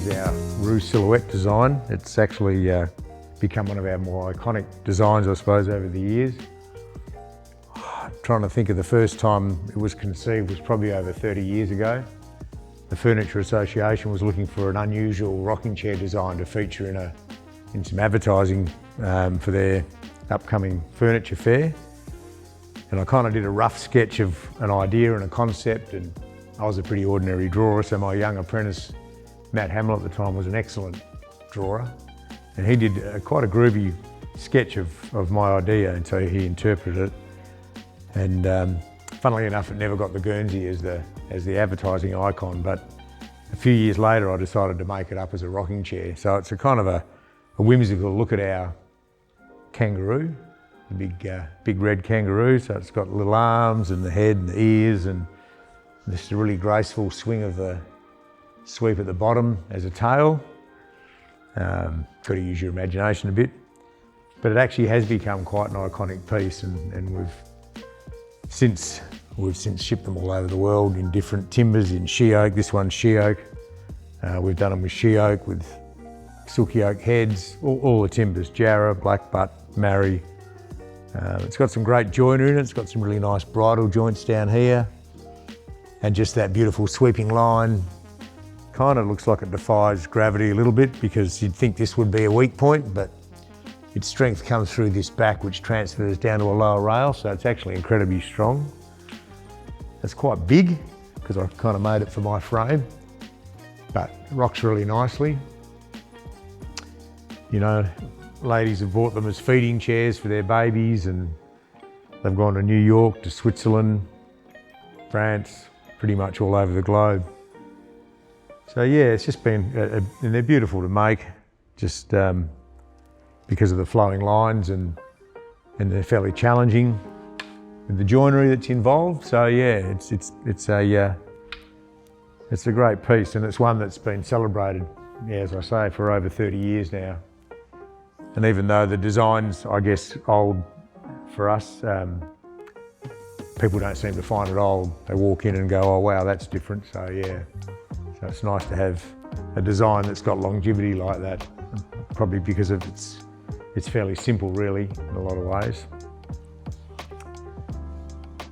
is our Roo Silhouette design. It's actually become one of our more iconic designs, I suppose, over the years. Trying to think of the first time it was conceived was probably over 30 years ago. The Furniture Association was looking for an unusual rocking chair design to feature in some advertising for their upcoming furniture fair. And I kind of did a rough sketch of an idea and a concept, and I was a pretty ordinary drawer, so my young apprentice, Matt Hamill at the time, was an excellent drawer. And he did quite a groovy sketch of my idea, and so he interpreted it. And funnily enough, it never got the Guernsey as the advertising icon, but a few years later I decided to make it up as a rocking chair. So it's a kind of a whimsical look at our kangaroo, the big red kangaroo. So it's got little arms and the head and the ears, and just a really graceful swing of the sweep at the bottom as a tail. Got to use your imagination a bit, but it actually has become quite an iconic piece, and we've since shipped them all over the world in different timbers, in Sheoak. This one's Sheoak. We've done them with Sheoak, with silky oak heads, all the timbers, Jarrah, Blackbutt, Marri. It's got some great joinery in it. It's got some really nice bridle joints down here, and just that beautiful sweeping line. Kind of looks like it defies gravity a little bit, because you'd think this would be a weak point, but its strength comes through this back, which transfers down to a lower rail, so it's actually incredibly strong. It's quite big, because I've kind of made it for my frame, but it rocks really nicely. You know, ladies have bought them as feeding chairs for their babies, and they've gone to New York, to Switzerland, France, pretty much all over the globe. So yeah, it's just been, and they're beautiful to make, just because of the flowing lines, and they're fairly challenging with the joinery that's involved. So yeah, it's a great piece, and it's one that's been celebrated, yeah, as I say, for over 30 years now. And even though the design's, I guess, old for us, people don't seem to find it old. They walk in and go, oh wow, that's different. So yeah, so it's nice to have a design that's got longevity like that, probably because of it's fairly simple really in a lot of ways.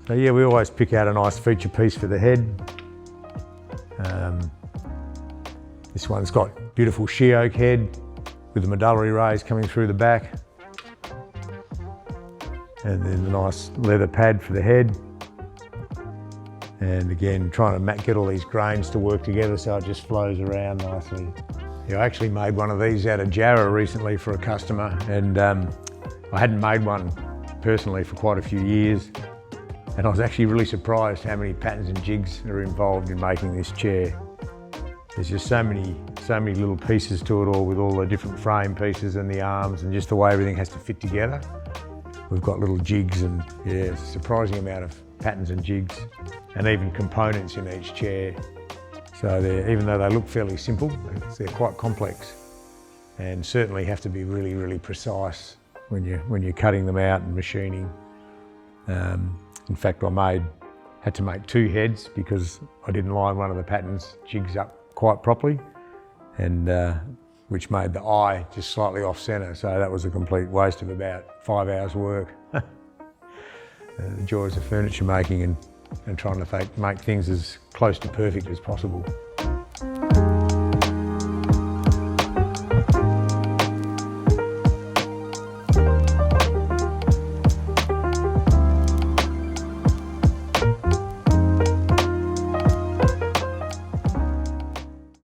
So yeah, we always pick out a nice feature piece for the head. This one's got beautiful Sheoak head with the medullary rays coming through the back, and then the nice leather pad for the head. And again, trying to get all these grains to work together so it just flows around nicely. Yeah, I actually made one of these out of Jarrah recently for a customer, and I hadn't made one personally for quite a few years, and I was actually really surprised how many patterns and jigs are involved in making this chair. There's just so many little pieces to it all, with all the different frame pieces and the arms and just the way everything has to fit together. We've got little jigs, and yeah, it's a surprising amount of patterns and jigs, and even components in each chair. So even though they look fairly simple, they're quite complex, and certainly have to be really, really precise when you're cutting them out and machining. In fact, I had to make two heads because I didn't line one of the patterns jigs up quite properly, and which made the eye just slightly off centre. So that was a complete waste of about 5 hours work. The joys of furniture making and trying to make things as close to perfect as possible.